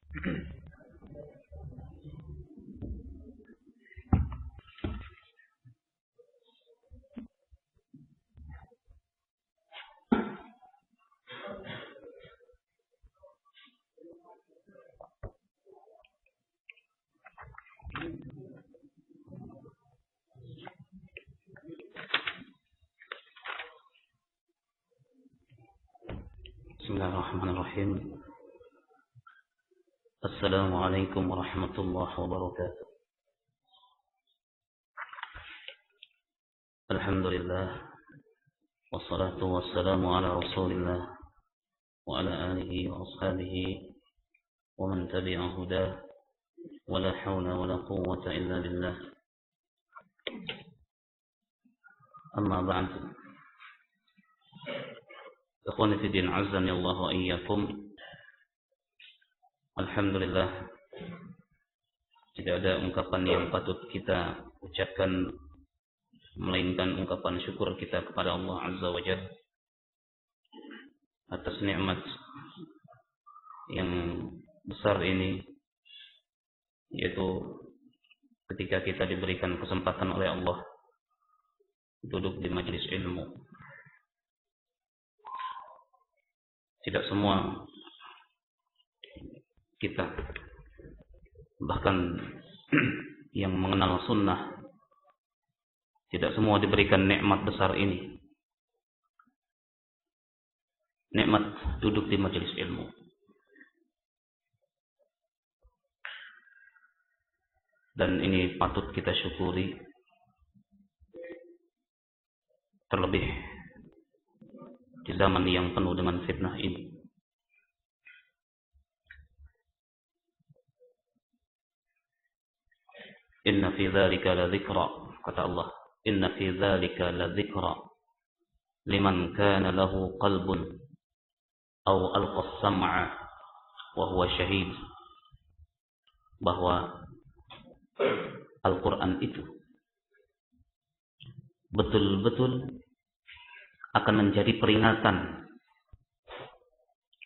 Bismillahirrahmanirrahim. Assalamualaikum warahmatullahi wabarakatuh. Alhamdulillah, wassalatu wassalamu ala rasulillah wa ala alihi wa ashabihi wa man tabi'a hudah, wa la hawla wa la quwwata illa billah. Amma ba'd. Ikhwani fi din, azani Allah wa iyyakum. Alhamdulillah, tidak ada ungkapan yang patut kita ucapkan melainkan ungkapan syukur kita kepada Allah Azza wa Jalla atas nikmat yang besar ini, yaitu ketika kita diberikan kesempatan oleh Allah duduk di majelis ilmu. Tidak semua kita, bahkan yang mengenal sunnah, tidak semua diberikan nikmat besar ini, nikmat duduk di majelis ilmu. Dan ini patut kita syukuri, terlebih di zaman yang penuh dengan fitnah ini. Inna fi dzalika la dzikra, kata Allah, inna fi dzalika la dzikra liman kana lahu qalbun aw alqa as-sam'a wa huwa syahid. Bahwa Al-Quran itu betul-betul akan menjadi peringatan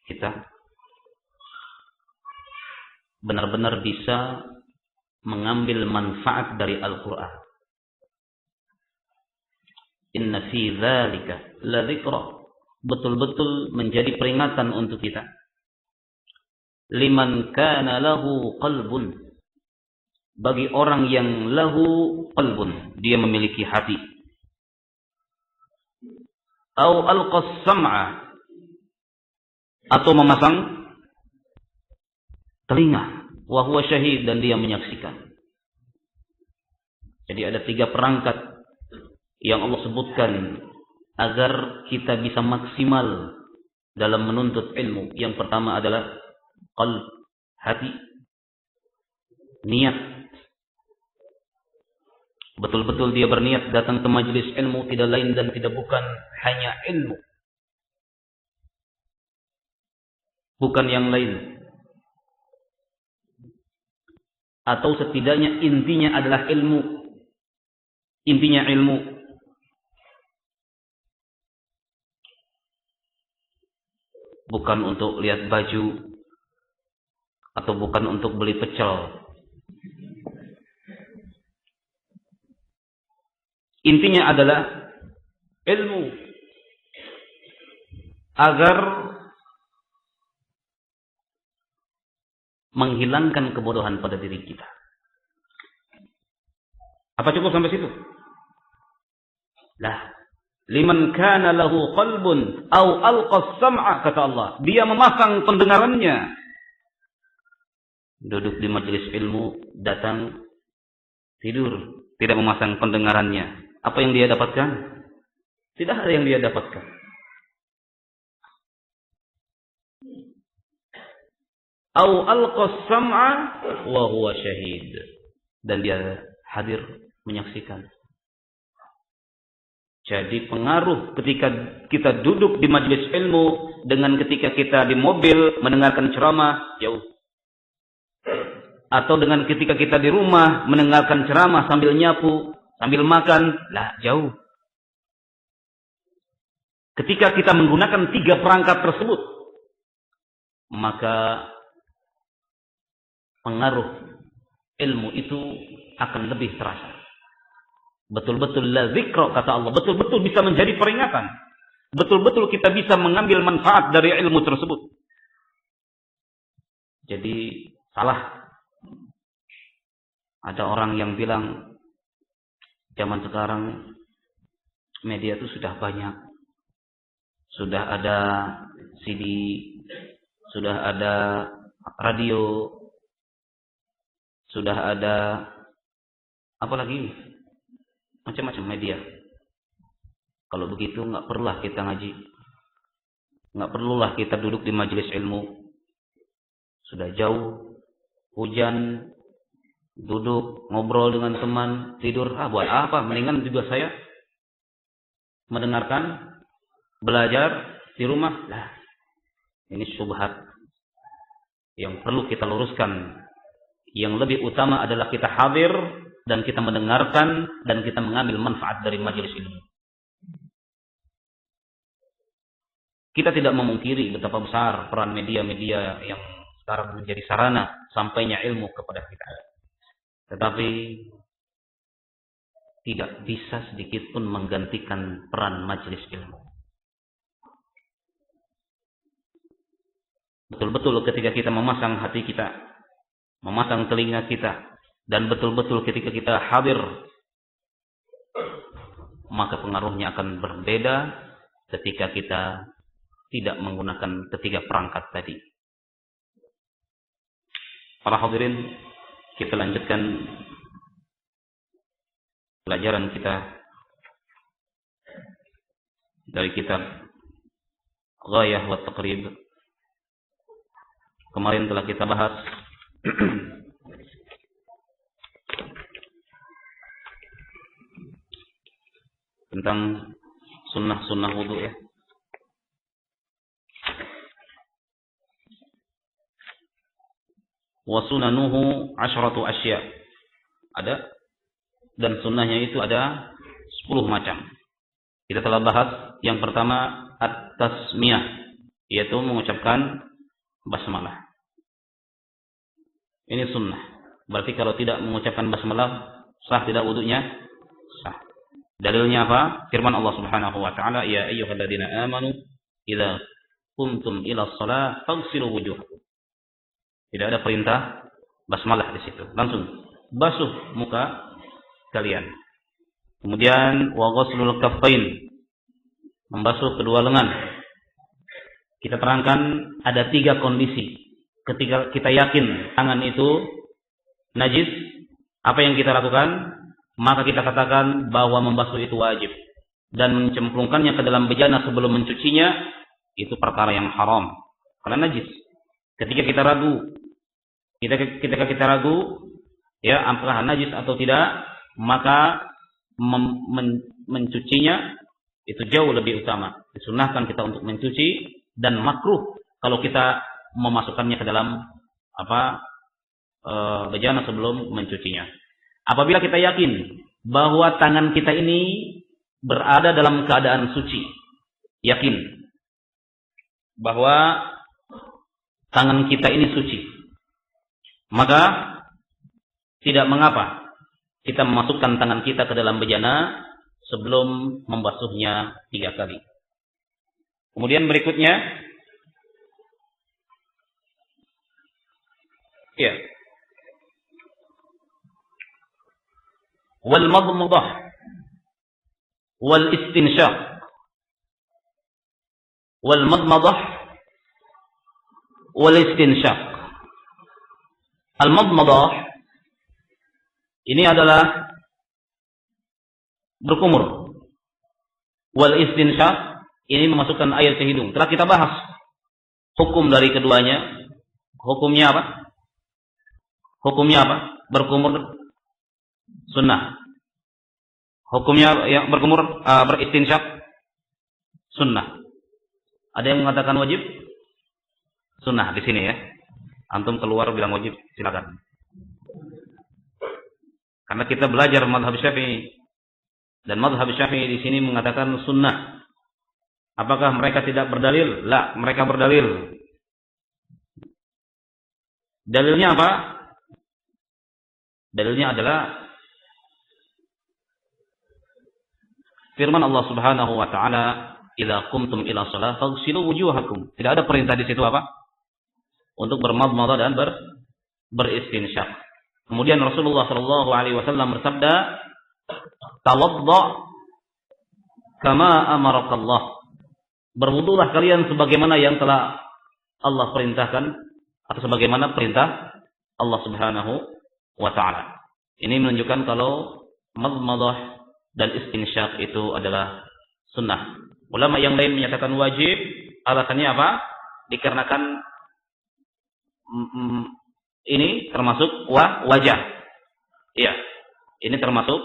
kita benar-benar bisa mengambil manfaat dari Al-Quran. Inna fi dzalika la dzikra, betul-betul menjadi peringatan untuk kita. Liman kana lahu qalbun, bagi orang yang lahu qalbun, dia memiliki hati. Au alqas sam'a, atau memasang telinga, wa huwa syahid, dan dia menyaksikan. Jadi ada 3 perangkat yang Allah sebutkan agar kita bisa maksimal dalam menuntut ilmu. Yang pertama adalah qalb, hati, niat. Betul-betul dia berniat datang ke majelis ilmu, tidak lain dan tidak bukan hanya ilmu, bukan yang lain. Atau setidaknya intinya adalah ilmu. Intinya ilmu. Bukan untuk lihat baju, atau bukan untuk beli pecel. Intinya adalah ilmu, agar menghilangkan kebodohan pada diri kita. Apa cukup sampai situ? Lah, liman kana lahu qalbun aw alqa sam'a, kata Allah, dia memasang pendengarannya. Duduk di majelis ilmu, datang, tidur, tidak memasang pendengarannya. Apa yang dia dapatkan? Tidak ada yang dia dapatkan. Au alqa sam'a wa huwa syahid, dan dia hadir menyaksikan. Jadi pengaruh ketika kita duduk di majelis ilmu dengan ketika kita di mobil mendengarkan ceramah, jauh. Atau dengan ketika kita di rumah mendengarkan ceramah sambil nyapu, sambil makan, lah jauh. Ketika kita menggunakan 3 perangkat tersebut, maka pengaruh ilmu itu akan lebih terasa. Betul-betul la zikra, kata Allah, betul-betul bisa menjadi peringatan. Betul-betul kita bisa mengambil manfaat dari ilmu tersebut. Jadi salah. Ada orang yang bilang zaman sekarang media itu sudah banyak. Sudah ada CD, sudah ada radio, sudah ada apa lagi? Macam-macam media. Kalau begitu nggak perlulah kita ngaji. Nggak perlulah kita duduk di majelis ilmu. Sudah jauh, hujan, duduk, ngobrol dengan teman, tidur. Buat apa? Mendingan juga saya mendengarkan, belajar di rumah. Lah, ini syubhat yang perlu kita luruskan. Yang lebih utama adalah kita hadir dan kita mendengarkan dan kita mengambil manfaat dari majelis ilmu. Kita tidak memungkiri betapa besar peran media-media yang sekarang menjadi sarana sampainya ilmu kepada kita. Tetapi tidak bisa sedikit pun menggantikan peran majelis ilmu. Betul-betul ketika kita memasang hati kita, memasang telinga kita, dan betul-betul ketika kita hadir, maka pengaruhnya akan berbeda ketika kita tidak menggunakan ketiga perangkat tadi. Para hadirin, kita lanjutkan pelajaran kita dari kitab Ghayah wa Taqrib. Kemarin telah kita bahas tentang sunnah-sunnah wudu ya. Wa sunanuhu 10 asya. Ada, dan sunnahnya itu ada 10 macam. Kita telah bahas yang pertama at-tasmiyah, yaitu mengucapkan basmalah. Ini sunnah. Berarti kalau tidak mengucapkan basmalah, sah tidak wudunya? Sah. Dalilnya apa? Firman Allah Subhanahu wa taala, ya ayyuhalladzina amanu idza qumtum ila shalah faghsilu wujuhakum. Tidak ada perintah basmalah di situ. Langsung basuh muka kalian. Kemudian wa ghuslul kaffain, membasuh kedua lengan. Kita terangkan ada 3 kondisi. Ketika kita yakin tangan itu najis, apa yang kita lakukan? Maka kita katakan bahwa membasuh itu wajib. Dan mencemplungkannya ke dalam bejana sebelum mencucinya, itu perkara yang haram. Karena najis. Ketika kita ragu, ya, apakah najis atau tidak, maka mencucinya itu jauh lebih utama. Disunahkan kita untuk mencuci, dan makruh kalau kita memasukkannya ke dalam bejana sebelum mencucinya. Apabila kita yakin bahwa tangan kita ini berada dalam keadaan suci, yakin bahwa tangan kita ini suci, maka tidak mengapa kita memasukkan tangan kita ke dalam bejana sebelum membasuhnya 3 kali. Kemudian berikutnya, ya, wal madmadah wal istinsyaq. Wal madmadah wal istinsyaq. Al madmadah ini adalah berkumur. Wal istinsyaq ini memasukkan air ke hidung. Telah kita bahas hukum dari keduanya. Hukumnya apa? Hukumnya apa? Berkumur sunnah. Hukumnya yang berkumur beristinsyak sunnah. Ada yang mengatakan wajib? Sunnah di sini ya. Antum keluar bilang wajib, silakan. Karena kita belajar mazhab Syafi'i, dan mazhab Syafi'i di sini mengatakan sunnah. Apakah mereka tidak berdalil? La, mereka berdalil. Dalilnya apa? Dalilnya adalah firman Allah Subhanahu wa taala, "Idza qumtum ila shalah faghsilu wujuhakum." Tidak ada perintah di situ apa? Untuk bermadmadah dan beristinsyaq. Kemudian Rasulullah sallallahu alaihi wasallam bersabda, "Tawadda kama amarakallah." Berwudulah kalian sebagaimana yang telah Allah perintahkan atau sebagaimana perintah Allah Subhanahu wa taala. Ini menunjukkan kalau madmadah dan istinsyaq itu adalah sunnah. Ulama yang lain menyatakan wajib, alasannya apa? Dikarenakan ini termasuk wajah. Iya, ini termasuk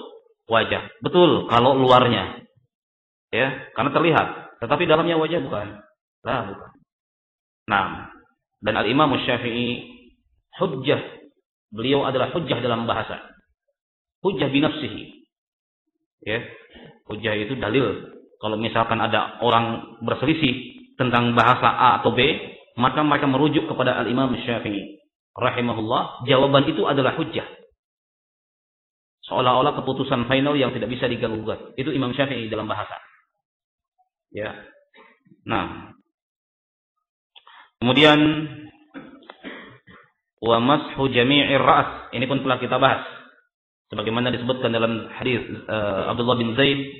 wajah. Betul kalau luarnya, ya, karena terlihat. Tetapi dalamnya wajah bukan. Lah, bukan. Nah, dan Al-Imam Syafi'i hujjah. Beliau adalah hujjah dalam bahasa. Hujjah binafsihi. Ya, hujjah itu dalil. Kalau misalkan ada orang berselisih tentang bahasa A atau B, maka mereka merujuk kepada Al-Imam Syafi'i rahimahullah. Jawaban itu adalah hujjah. Seolah-olah keputusan final yang tidak bisa diganggu-gugat. Itu Imam Syafi'i dalam bahasa. Ya. Nah, kemudian wa mashu jami'ir ra's, ini pun telah kita bahas sebagaimana disebutkan dalam hadis Abdullah bin Zaid,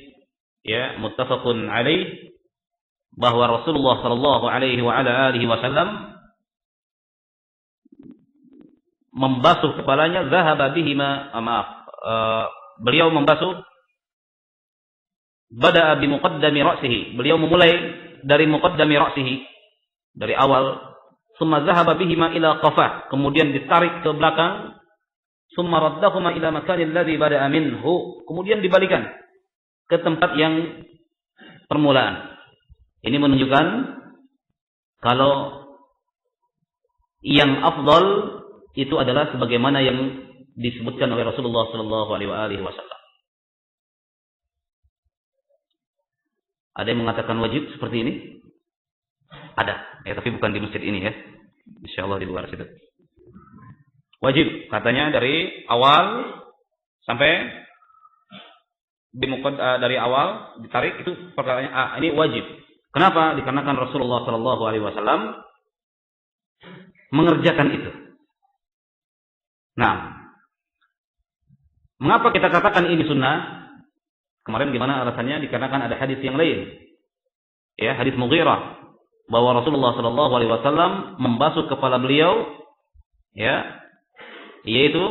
ya, muttafaqun alaih, bahwa Rasulullah sallallahu alaihi wa ala alihi wasallam membasuh kepalanya, zahaba bihima, beliau membasuh, bada'a bi muqaddami ra'sihi, beliau memulai dari muqaddami ra'sihi, dari awal, summa zahaba bihima ila qafah, kemudian ditarik ke belakang, summa raddahuma ila makanil ladzi bada'a minhu, kemudian dibalikan ke tempat yang permulaan. Ini menunjukkan kalau yang afdal itu adalah sebagaimana yang disebutkan oleh Rasulullah sallallahu alaihi wasallam. Ada yang mengatakan wajib seperti ini? Ada, ya, tapi bukan di masjid ini, ya. Insyaallah di luar situ. Wajib katanya dari awal sampai dari awal ditarik, itu perkaranya ini wajib. Kenapa? Dikarenakan Rasulullah sallallahu alaihi wasallam mengerjakan itu. Nah, mengapa kita katakan ini sunnah? Kemarin gimana alasannya? Dikarenakan ada hadis yang lain. Ya, hadis Mughirah, bahwa Rasulullah sallallahu alaihi wasallam membasuh kepala beliau, ya, yaitu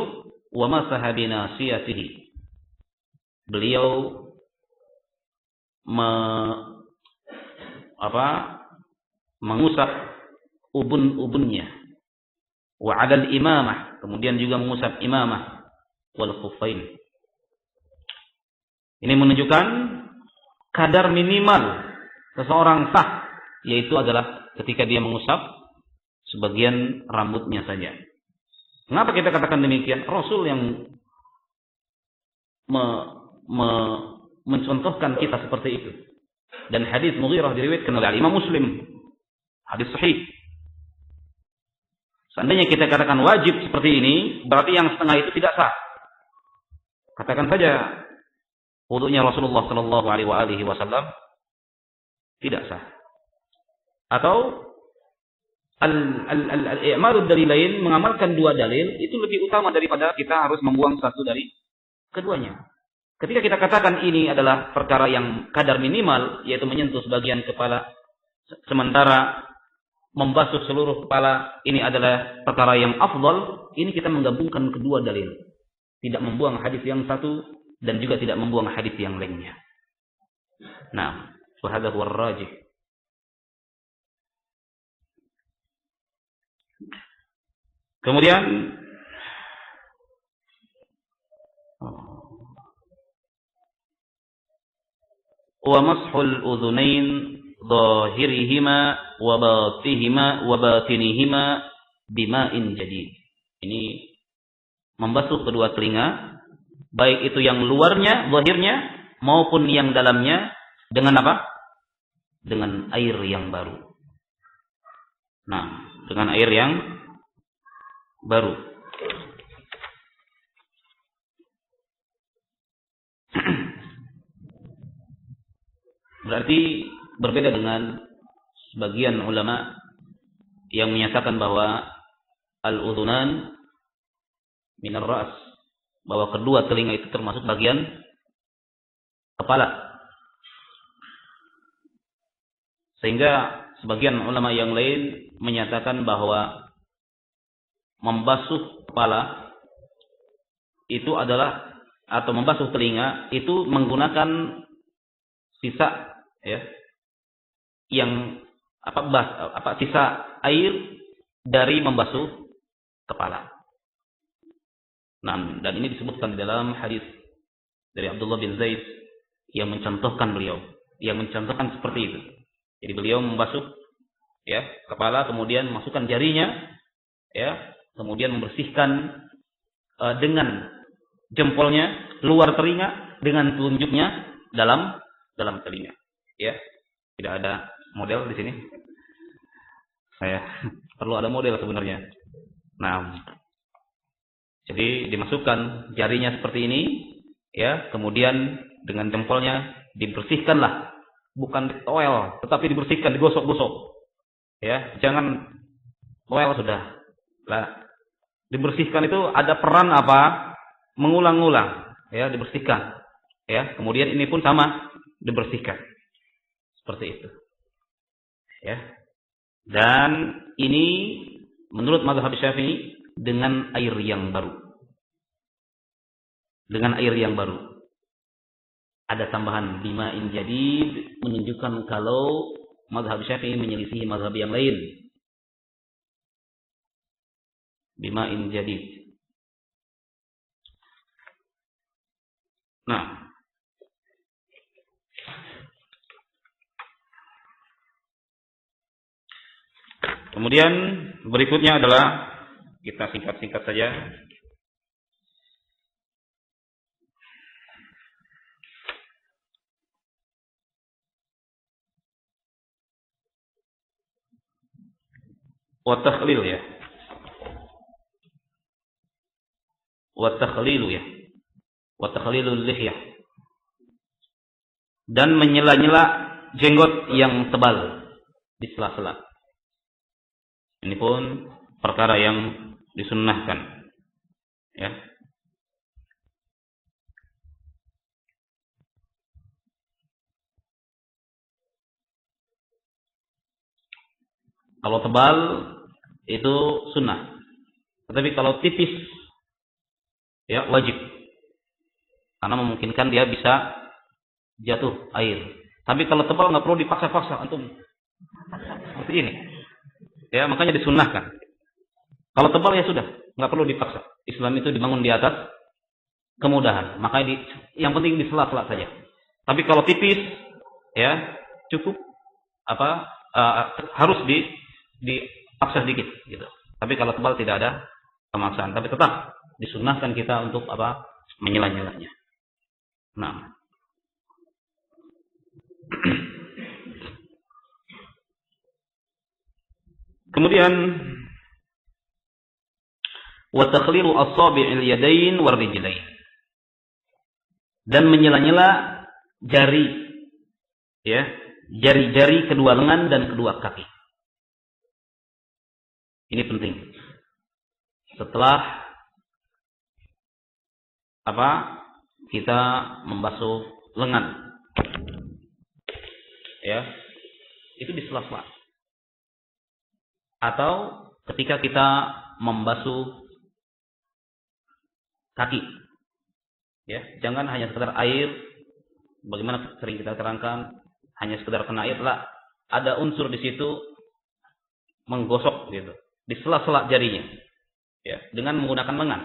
wa masaha bi nasiyatihi. Beliau mengusap ubun-ubunnya, wa 'adal imamah, kemudian juga mengusap imamah, wal khuffain. Ini menunjukkan kadar minimal seseorang sah, yaitu adalah ketika dia mengusap sebagian rambutnya saja. Mengapa kita katakan demikian? Rasul yang mencontohkan kita seperti itu. Dan hadis Mughirah diriwayatkan oleh Imam Muslim. Hadis sahih. Seandainya kita katakan wajib seperti ini, berarti yang setengah itu tidak sah. Katakan saja wudunya Rasulullah sallallahu alaihi wasallam tidak sah. Atau al-i'malud dalilain, mengamalkan dua dalil itu lebih utama daripada kita harus membuang satu dari keduanya. Ketika kita katakan ini adalah perkara yang kadar minimal, yaitu menyentuh sebagian kepala, sementara membasuh seluruh kepala ini adalah perkara yang afdal, ini kita menggabungkan kedua dalil. Tidak membuang hadis yang satu dan juga tidak membuang hadis yang lainnya. Nah, wahada huwa ar-rajih. Kemudian wa mashul udhunain dhahirihima wa batinihima bima'in jadid. Ini membasuh kedua telinga, baik itu yang luarnya, zahirnya, maupun yang dalamnya, dengan apa? Dengan air yang baru. Nah, dengan air yang baru. Berarti berbeda dengan sebagian ulama yang menyatakan bahwa al-udhunan minar ra's, bahwa kedua telinga itu termasuk bagian kepala. Sehingga sebagian ulama yang lain menyatakan bahwa membasuh kepala itu adalah, atau membasuh telinga itu menggunakan sisa, ya, yang sisa air dari membasuh kepala. Nah, dan ini disebutkan di dalam hadis dari Abdullah bin Zaid yang mencontohkan seperti itu. Jadi beliau membasuh, ya, kepala, kemudian masukkan jarinya, ya, kemudian membersihkan dengan jempolnya luar telinga, dengan telunjuknya dalam telinga. Ya, tidak ada model di sini. Saya perlu ada model sebenarnya. Nah, jadi dimasukkan jarinya seperti ini, ya, kemudian dengan jempolnya dibersihkanlah, bukan ditoel, tetapi dibersihkan, digosok-gosok. Ya, jangan toel sudah. Lah, dibersihkan itu ada peran apa? Mengulang-ulang, ya, dibersihkan. Ya, kemudian ini pun sama, dibersihkan. Seperti itu. Ya. Dan ini menurut mazhab Syafi'i dengan air yang baru. Dengan air yang baru. Ada tambahan bima'in jadid menunjukkan kalau mazhab Syafi'i menyelisihi mazhab yang lain. Bima'in jadid. Nah, kemudian berikutnya adalah, kita singkat-singkat saja. Wa takhlil, ya. Wa takhlilu, ya. Wa takhlilul lihyah. Dan menyela-nyela jenggot yang tebal di sela-sela. Ini pun perkara yang disunnahkan. Ya. Kalau tebal itu sunnah. Tetapi kalau tipis, ya, wajib. Karena memungkinkan dia bisa jatuh air. Tapi kalau tebal nggak perlu dipaksa-paksa antum. Seperti ini. Ya, makanya disunnahkan. Kalau tebal ya sudah, nggak perlu dipaksa. Islam itu dibangun di atas kemudahan. Makanya yang penting di sela-sela saja. Tapi kalau tipis, ya, cukup harus dipaksa sedikit gitu. Tapi kalau tebal tidak ada pemaksaan, tapi tetap disunnahkan kita untuk menyela-nyelanya. Nah. Kemudian wa takhlilu asabi'il yadayn war rijlain. Dan menyela-nyela jari, ya, jari-jari kedua lengan dan kedua kaki. Ini penting. Setelah kita membasuh lengan, ya, itu di sela-sela. Atau ketika kita membasuh kaki, ya, jangan hanya sekedar air, bagaimana sering kita terangkan, hanya sekedar kena air, lah, ada unsur di situ menggosok gitu, di sela-sela jarinya, ya, dengan menggunakan lengan,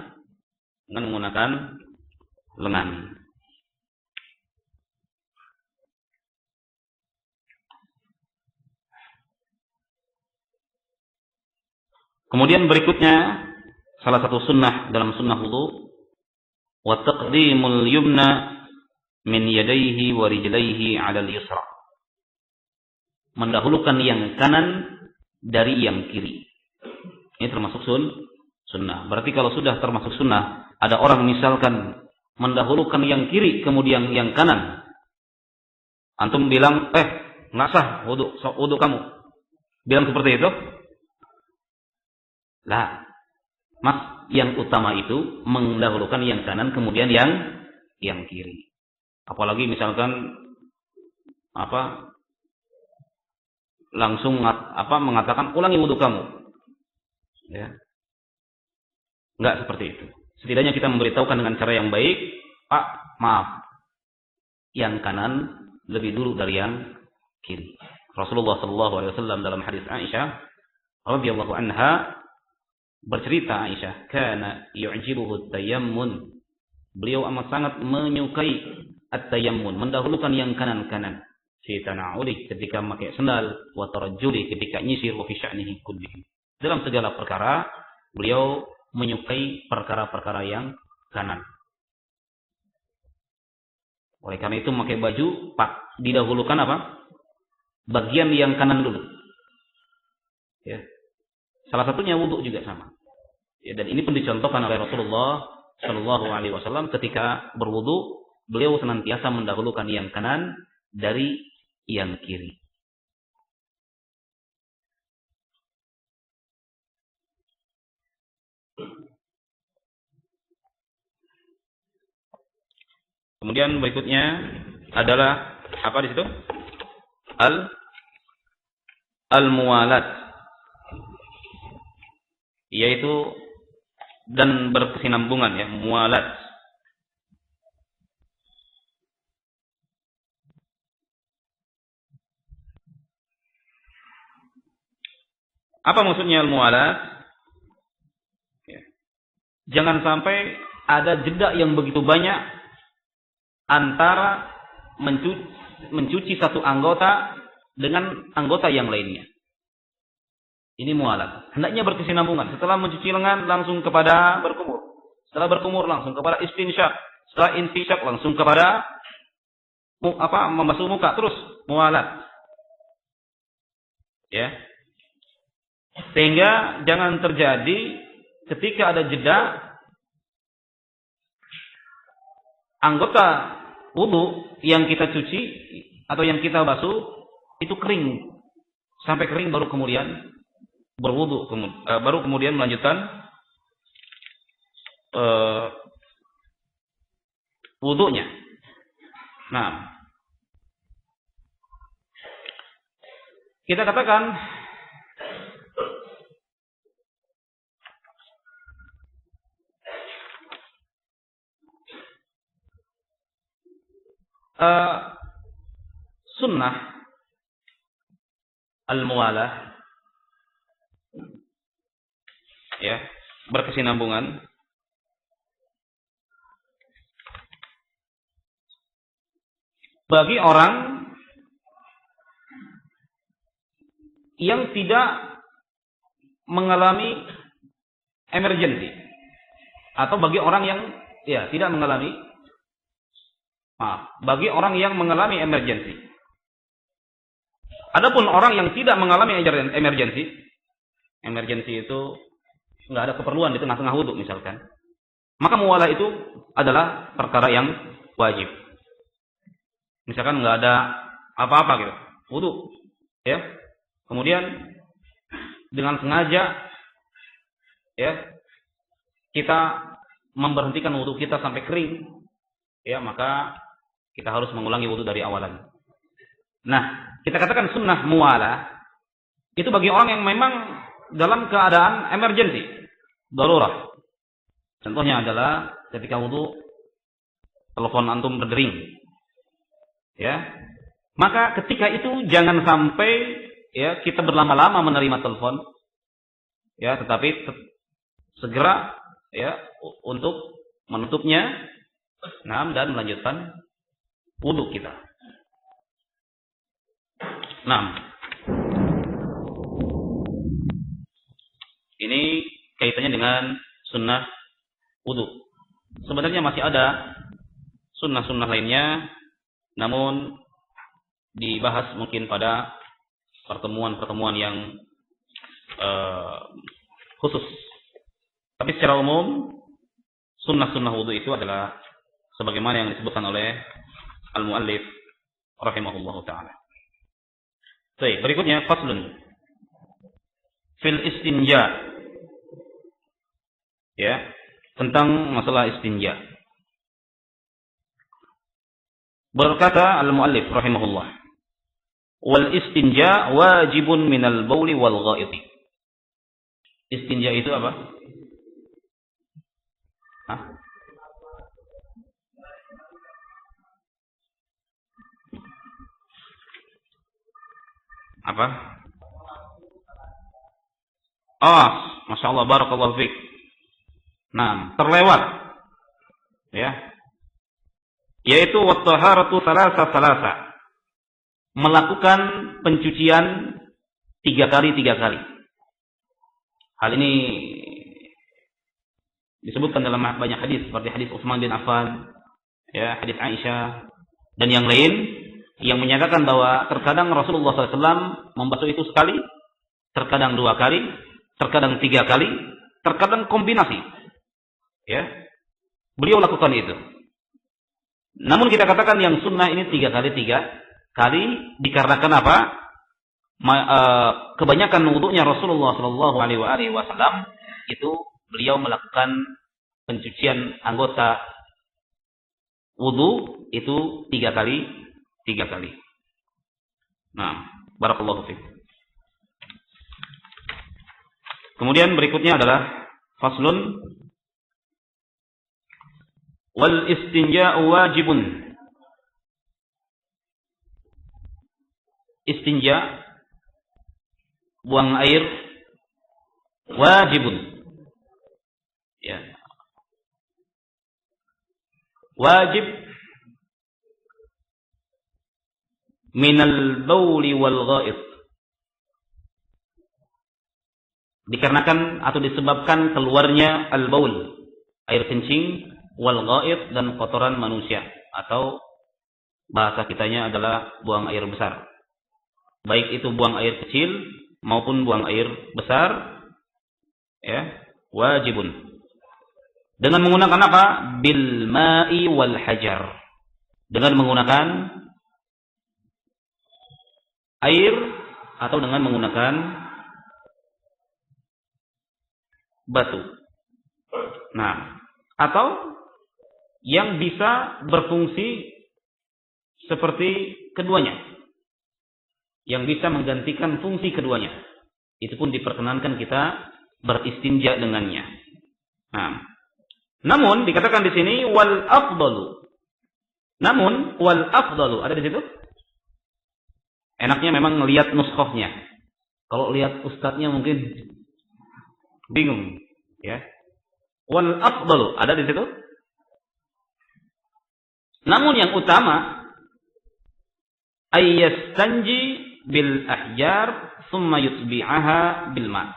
Kemudian berikutnya, salah satu sunnah dalam sunnah wudu, wa taqdimul yumna min yadayhi wa rijlaihi 'ala al-yusra. Mendahulukan yang kanan dari yang kiri. Ini termasuk sunnah. Berarti kalau sudah termasuk sunnah, ada orang misalkan mendahulukan yang kiri kemudian yang kanan, Antum bilang, nggak sah wudu kamu. Bilang seperti itu? Lah, Mas, yang utama itu mendahulukan yang kanan kemudian yang kiri. Apalagi misalkan langsung mengatakan ulangi wudu kamu. Ya. Enggak seperti itu. Setidaknya kita memberitahukan dengan cara yang baik, Pak, maaf. Yang kanan lebih dulu dari yang kiri. Rasulullah sallallahu alaihi wasallam dalam hadis Aisyah radhiyallahu anha bercerita, Aisyah, kana yu'jibuhu at-tayammun. Beliau amat sangat menyukai at-tayammun, mendahulukan yang kanan-kanan. Fi tana'uli, ketika memakai sandal, wa tarajjuli, ketika nyisir, wa fi sya'nihi kullihi. Dalam segala perkara, beliau menyukai perkara-perkara yang kanan. Oleh karena itu memakai baju, Pak, didahulukan apa? Bagian yang kanan dulu. Ya. Salah satunya wudu juga sama. Ya, dan ini pun dicontohkan oleh Rasulullah Shallallahu Alaihi Wasallam ketika berwudu, beliau senantiasa mendahulukan yang kanan dari yang kiri. Kemudian berikutnya adalah apa di situ? Al-muwalat, yaitu dan berkesinambungan, ya, muwalat. Apa maksudnya al-muwalat? Ya. Jangan sampai ada jeda yang begitu banyak antara mencuci satu anggota dengan anggota yang lainnya. Ini mualat. Hendaknya berkesinambungan. Setelah mencuci lengan langsung kepada berkumur. Setelah berkumur langsung kepada istinsyak. Setelah istinsyak langsung kepada membasuh muka, terus mualat. Ya. Sehingga jangan terjadi ketika ada jeda anggota wudu yang kita cuci atau yang kita basuh itu kering, sampai kering baru kemudian berwudu, baru kemudian melanjutkan wudunya. Nah, kita katakan sunnah al-muwalah, ya, berkesinambungan, bagi orang yang tidak mengalami emergency, atau bagi orang yang tidak mengalami, bagi orang yang mengalami emergency. Adapun orang yang tidak mengalami emergency itu nggak ada keperluan di tengah-tengah wudu misalkan, maka muwalah itu adalah perkara yang wajib. Misalkan nggak ada apa-apa gitu, wudu, ya, kemudian dengan sengaja, ya, kita memberhentikan wudu kita sampai kering, ya, maka kita harus mengulangi wudu dari awalan. Nah, kita katakan sunnah muwalah itu bagi orang yang memang dalam keadaan emergency, darurat. Contohnya adalah ketika wudu telepon antum berdering, ya, maka ketika itu jangan sampai, ya, kita berlama-lama menerima telepon, ya, tetapi segera, ya, untuk menutupnya, dan melanjutkan wudu kita. Ini kaitannya dengan sunnah wudu. Sebenarnya masih ada sunnah-sunnah lainnya, namun dibahas mungkin pada pertemuan-pertemuan yang khusus. Tapi secara umum sunnah-sunnah wudu itu adalah sebagaimana yang disebutkan oleh al-muallif rahimahullahu taala. Baik, berikutnya faslun fil istinja. Ya, tentang masalah istinja. Berkata al-muallif rahimahullah, wal istinja wajibun minal bauli wal ghaiti. Istinja itu apa? Hah? Apa? Oh, Masya Allah, barakallahu fiik. Nah, terlewat. Ya. Yaitu wat-taharatu salasa. Melakukan pencucian 3 kali. Hal ini disebutkan dalam banyak hadis seperti hadis Utsman bin Affan, ya, hadis Aisyah dan yang lain yang menyatakan bahwa terkadang Rasulullah SAW membasuh itu sekali, terkadang 2 kali, terkadang 3 kali, terkadang kombinasi. Ya, beliau lakukan itu. Namun kita katakan yang sunnah ini 3 kali dikarenakan apa? Kebanyakan wudunya Rasulullah Shallallahu Alaihi Wasallam itu beliau melakukan pencucian anggota wudu itu 3 kali. Nah, barakallahu fiik. Kemudian berikutnya adalah faslun wal istinja'u wajibun. Istinja, buang air, wajibun. Ya. Wajib minal bauli wal ghaid. Dikarenakan atau disebabkan keluarnya al-baul, air kencing, wal ghaid, dan kotoran manusia, atau bahasa kitanya adalah buang air besar. Baik itu buang air kecil maupun buang air besar, ya, wajibun. Dengan menggunakan apa? Bil ma'i wal hajar. Dengan menggunakan air atau dengan menggunakan batu. Nah, atau yang bisa berfungsi seperti keduanya, yang bisa menggantikan fungsi keduanya, itu pun diperkenankan kita beristinja dengannya. Nah, namun dikatakan di sini wal afdalu. Namun wal afdalu ada di situ. Enaknya memang melihat nuskhahnya. Kalau lihat ustadznya mungkin bingung, ya. Wal afdalu ada di situ. Namun yang utama ayyastanji bil ahjar thumma yutbi'aha bil ma.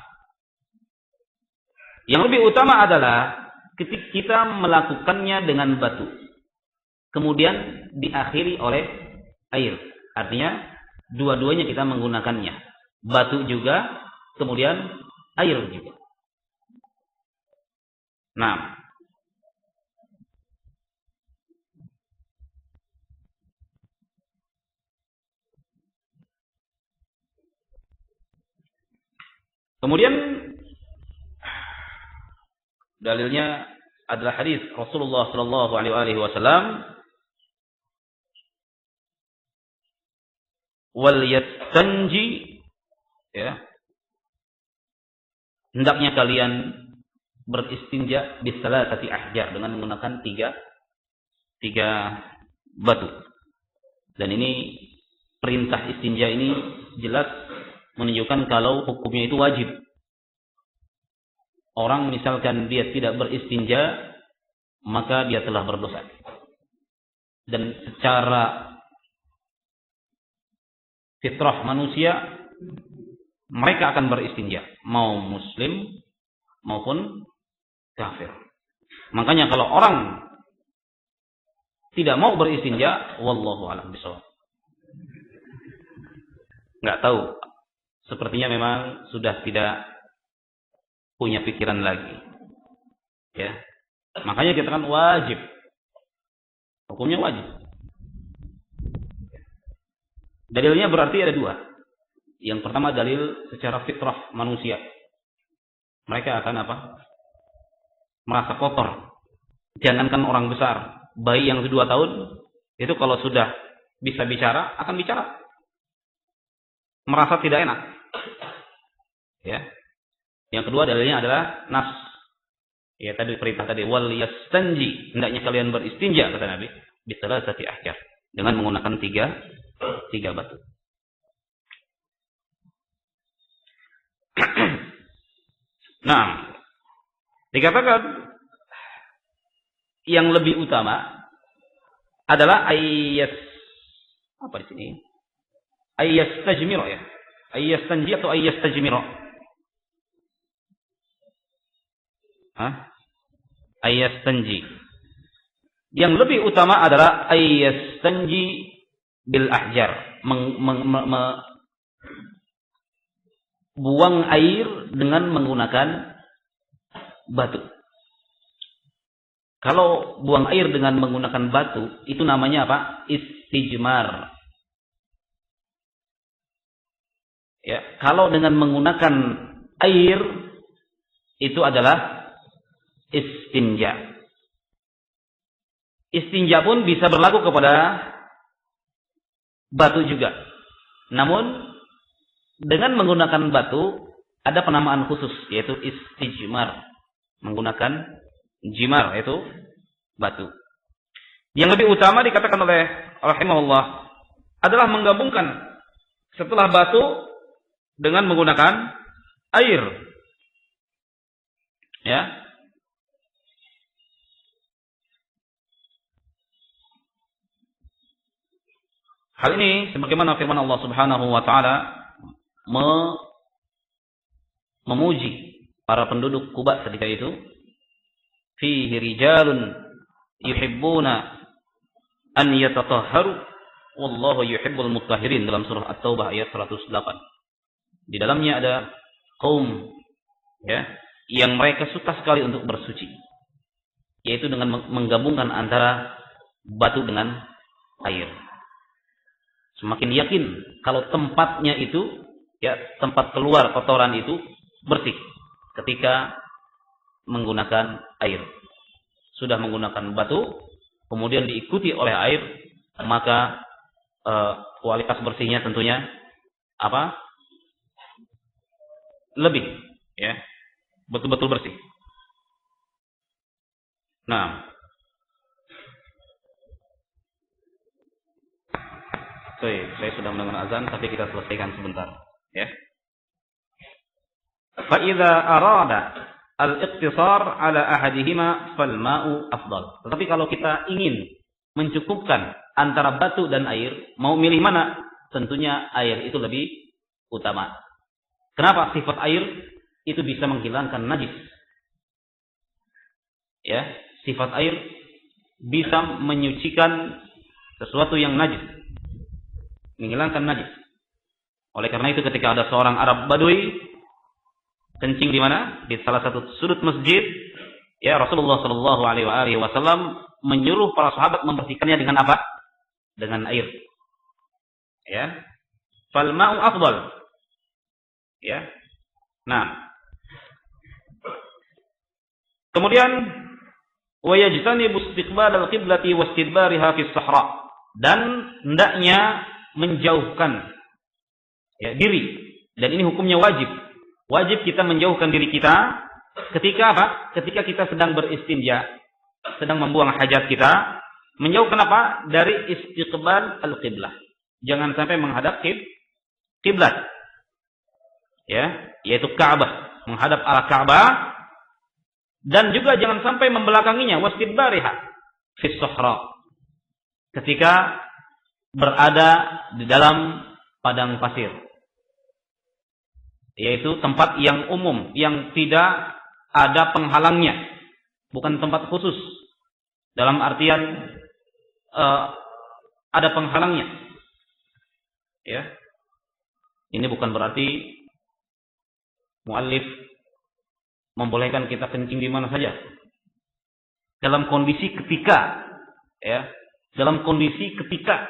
Yang lebih utama adalah ketika kita melakukannya dengan batu, kemudian diakhiri oleh air. Artinya dua-duanya kita menggunakannya, batu juga, kemudian air juga. Nah, kemudian dalilnya adalah hadis Rasulullah Shallallahu Alaihi Wasallam, wal yastanji, ya, hendaknya kalian beristinja bisalasati ahjar, dengan menggunakan tiga batu. Dan ini perintah istinja ini jelas menunjukkan kalau hukumnya itu wajib. Orang misalkan dia tidak beristinja, maka dia telah berdosa. Dan secara fitrah manusia, mereka akan beristinja, mau muslim maupun kafir. Makanya kalau orang tidak mau beristinja, wallahu a'lam bishawab. Enggak tahu. Sepertinya memang sudah tidak punya pikiran lagi. Ya. Makanya dikatakan wajib. Hukumnya wajib. Dalilnya berarti ada dua. Yang pertama dalil secara fitrah manusia. Mereka akan apa? Merasa kotor. Jangankan orang besar, bayi yang 2 tahun itu kalau sudah bisa bicara akan bicara. Merasa tidak enak. Ya. Yang kedua dalilnya adalah nas. Ya tadi perintah tadi wal yastanji, hendaknya kalian beristinja kata Nabi, bisalasati ahjar, dengan menggunakan tiga batu. Nah, dikatakan yang lebih utama adalah apa di sini? Tajmiro ya. Tanji atau tajmiro? Tanji. Yang lebih utama adalah tanji bil ahjar, buang air dengan menggunakan batu. Kalau buang air dengan menggunakan batu, itu namanya apa? Istijmar. Ya, kalau dengan menggunakan air, itu adalah istinja. Istinja pun bisa berlaku kepada batu juga. Namun, dengan menggunakan batu, ada penamaan khusus, yaitu istijmar. Menggunakan jimar, yaitu batu. Yang lebih utama dikatakan oleh rahimahullah adalah menggabungkan setelah batu dengan menggunakan air. Ya. Hal ini sebagaimana firman Allah Subhanahu wa taala memuji para penduduk Quba ketika itu, fihi rijalun yuhibbuna an yatatahharu wallahu yuhibbul mutahhirin, dalam surah At-Taubah ayat 108. Di dalamnya ada kaum ya yang mereka suka sekali untuk bersuci, yaitu dengan menggabungkan antara batu dengan air. Semakin yakin kalau tempatnya itu ya tempat keluar kotoran itu bersih ketika menggunakan air. Sudah menggunakan batu kemudian diikuti oleh air, maka kualitas bersihnya tentunya apa? Lebih ya. Betul-betul bersih. Nah, saya sudah mendengar azan, tapi kita selesaikan sebentar ya. Fa idza arada al-iqtisar ala ahadihima fal ma'u afdal. Tetapi kalau kita ingin mencukupkan antara batu dan air, mau milih mana? Tentunya air itu lebih utama. Kenapa? Sifat air itu bisa menghilangkan najis. Ya, sifat air bisa menyucikan sesuatu yang najis, menghilangkan najis. Oleh karena itu ketika ada seorang Arab Badui kencing di mana? Di salah satu sudut masjid, ya Rasulullah Shallallahu Alaihi Wasallam menyuruh para sahabat membersihkannya dengan apa? Dengan air. Ya, fal ma'u afdal. Ya, nah, kemudian wa yajtanibu istiqbal al-qiblati wastidbariha fi sahra, dan hendaknya menjauhkan ya diri, dan ini hukumnya wajib. Wajib kita menjauhkan diri kita ketika apa? Ketika kita sedang beristinja, sedang membuang hajat kita, menjauhkan apa? Dari istiqbal al-qiblah. Jangan sampai menghadap kiblat. Ya, yaitu Ka'bah, menghadap arah Ka'bah, dan juga jangan sampai membelakanginya, wastidbariha fi sahra, ketika berada di dalam padang pasir, yaitu tempat yang umum, yang tidak ada penghalangnya, bukan tempat khusus dalam artian ada penghalangnya. Ya, ini bukan berarti muallif membolehkan kita kencing di mana saja. Dalam kondisi ketika ya, dalam kondisi ketika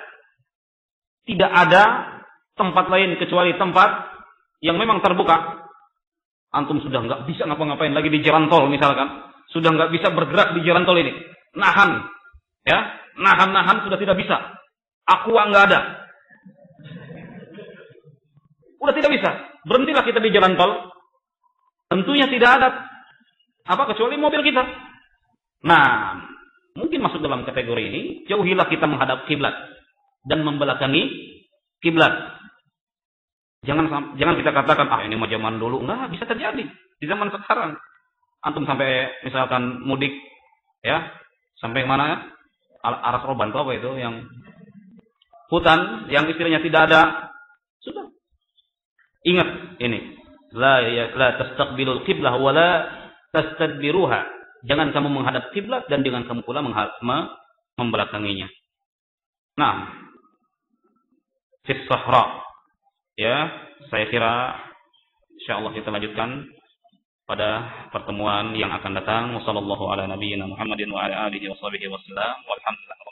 tidak ada tempat lain kecuali tempat yang memang terbuka, antum sudah nggak bisa ngapa-ngapain lagi di jalan tol misalkan, sudah nggak bisa bergerak di jalan tol ini, nahan, ya, nahan sudah tidak bisa, aqua nggak ada, udah tidak bisa, berhentilah kita di jalan tol, tentunya tidak ada apa kecuali mobil kita. Nah, mungkin masuk dalam kategori ini, jauhilah kita menghadap kiblat dan membelakangi kiblat. Jangan kita katakan, ini mah zaman dulu. Enggak, bisa terjadi di zaman sekarang. Antum sampai misalkan mudik, ya, sampai mana? Aras Roban itu apa itu? Yang hutan, yang istilahnya tidak ada. Sudah. Ingat ini. La tastaqbilul qiblah wa la tastadbiruha. Jangan kamu menghadap kiblat dan jangan kamu pula membelakanginya. Nah, fis sahra. Ya, saya kira insyaallah kita lanjutkan pada pertemuan yang akan datang. Wassallallahu ala nabiyyina Muhammadin wa ala alihi washabihi wasallam. Walhamdulillah.